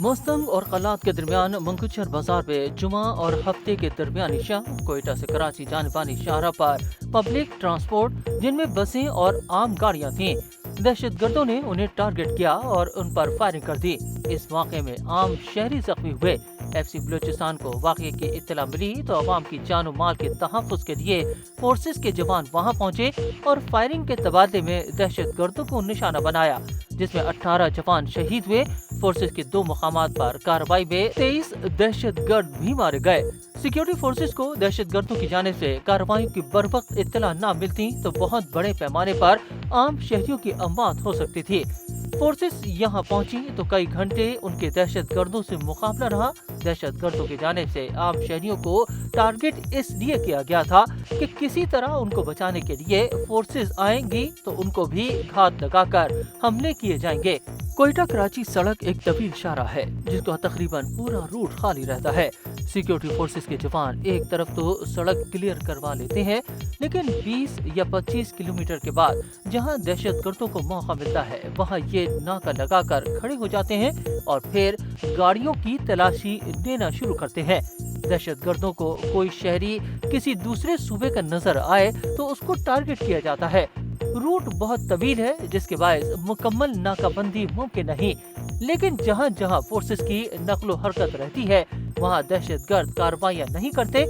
मुस्तंग और कलात के दरमियान मंकुचर बाजार में जुमा और हफ्ते के दरमियानी शाम कोयटा से कराची जाने वाली शाहराह पर पब्लिक ट्रांसपोर्ट जिनमें बसें और आम गाड़ियां थीं, दहशतगर्दों ने उन्हें टारगेट किया और उन पर फायरिंग कर दी। इस वाक़े में आम शहरी जख्मी हुए। FC बलूचिस्तान को वाक़े की इत्तला मिली तो अवाम की जान माल के तहफ़्फ़ुज़ के लिए फोर्सेस के जवान वहां पहुंचे और फायरिंग के तबादले में दहशतगर्दों को निशाना बनाया, जिसमें 18 जवान शहीद हुए। फोर्सेस के 2 मुकामात पर कार्रवाई में 23 दहशतगर्द भी मारे गए। सिक्योरिटी फोर्सेस को दहशतगर्दों की जानिब से कार्रवाइयों की बरवक्त इत्तला न मिलती तो बहुत बड़े पैमाने पर आम शहरियों की अमवात हो सकती थी। फोर्सेस यहाँ पहुंची तो कई घंटे उनके दहशतगर्दों से मुकाबला रहा। दहशतगर्दों की जानिब से आम शहरियों को टारगेट इसलिए किया गया था कि किसी तरह उनको बचाने के लिए फोर्सेस आएंगी तो उनको भी घात लगाकर हमले किए जाएंगे। कोयटा कराची सड़क एक तवील शाहराह है जिसका तकरीबन पूरा रूट खाली रहता है। सिक्योरिटी फोर्सेस के जवान एक तरफ तो सड़क क्लियर करवा लेते हैं, लेकिन 20 या 25 किलोमीटर के बाद जहां दहशतगर्दों को मौका मिलता है वहां ये नाका लगाकर खड़े हो जाते हैं और फिर गाड़ियों की तलाशी लेना शुरू करते हैं। दहशतगर्दों को कोई शहरी किसी दूसरे सूबे का नजर आए तो उसको टारगेट किया जाता है। रूट बहुत तवील है जिसके बायस मुकम्मल नाकाबंदी मुमकिन नहीं, लेकिन जहाँ जहाँ फोर्सेस की नकलो हरकत रहती है वहाँ दहशतगर्द कार्रवाइयाँ नहीं करते।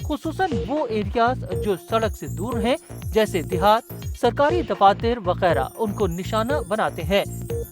खुसूसन वो एरियाज जो सड़क से दूर हैं जैसे देहात, सरकारी दफातर वगैरह, उनको निशाना बनाते हैं।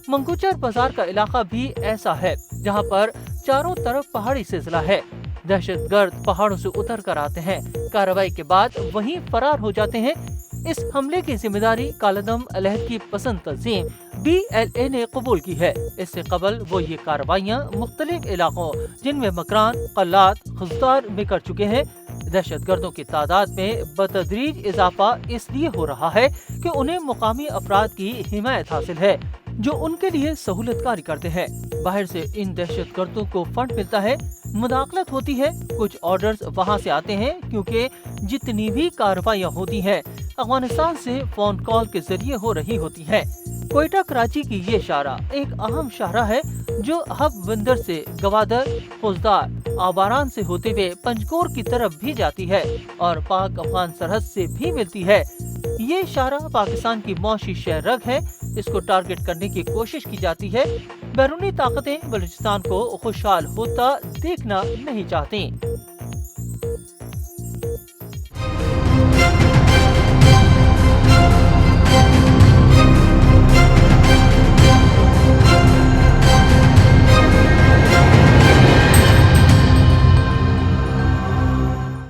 मंकुचर बाजार का इलाका भी ऐसा है जहाँ पर चारों तरफ पहाड़ी सिलसिला है। दहशतगर्द पहाड़ों से उतर कर आते हैं, कार्रवाई के बाद वहीं फरार हो जाते हैं। इस हमले की जिम्मेदारी कालादम अलहद की पसंद तंजीम BLA ने कबूल की है। इससे कबल वो ये कार्रवाइयाँ मुख्तलिफ इलाकों जिनमें मकरान, कलात, खुजदार में कर चुके हैं। दहशतगर्दों की तादाद में बतदरीज इजाफा इसलिए हो रहा है कि उन्हें मुकामी अफराद की हिमायत हासिल है जो उनके लिए सहूलतकारी करते हैं। बाहर से इन दहशतगर्दों को फंड मिलता है, मुदाखलत होती है, कुछ ऑर्डर्स वहाँ से आते हैं क्योंकि जितनी भी कार्रवाइयाँ होती हैं अफगानिस्तान से फोन कॉल के जरिए हो रही होती है। कोयटा कराची की ये शाहराह एक अहम शाहराह है जो हब बंदर से गवादर, खुजदार, आवारान से होते हुए पंजकोर की तरफ भी जाती है और पाक अफगान सरहद से भी मिलती है। ये शाहराह पाकिस्तान की मौशी शहरग है। इसको टारगेट करने की कोशिश की जाती है। बैरूनी ताकतें बलूचिस्तान को खुशहाल होता देखना नहीं चाहती।